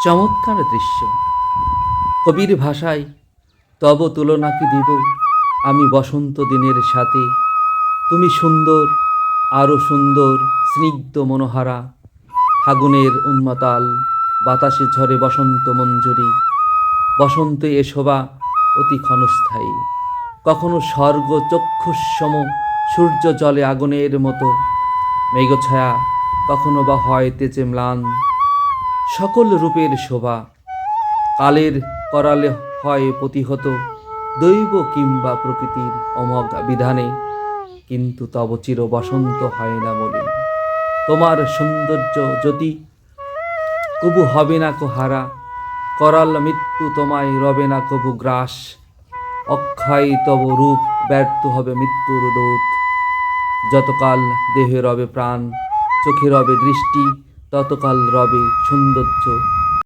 চমৎকার দৃশ্য। কবির ভাষায় তব তুলনা কি দিব আমি বসন্ত দিনের সাথে। তুমি সুন্দর, আরও সুন্দর, স্নিগ্ধ মনোহারা। ফাগুনের উন্মাতাল বাতাসে ঝরে বসন্ত মঞ্জুরি। বসন্তে এ শোভা অতি ক্ষণস্থায়ী। কখনো স্বর্গ চক্ষুসম, সূর্য জলে আগুনের মতো। মেঘছায়া কখনো বা হয় তেজে ম্লান। সকল রূপের শোভা কালের করালে হয় প্রতিহত, দৈব কিংবা প্রকৃতির অমোঘ বিধানে। কিন্তু তব চির বসন্ত হয় না মলিন। তোমার সৌন্দর্য জ্যোতি কবু হবে না কো হারা। করাল মৃত্যু তোমায় রবে না কবু গ্রাস। অক্ষয় তব রূপ ব্যর্থ হবে মৃত্যুর দূত। যতকাল দেহে রবে প্রাণ, চোখে রবে দৃষ্টি, ততকাল রবে সৌন্দর্য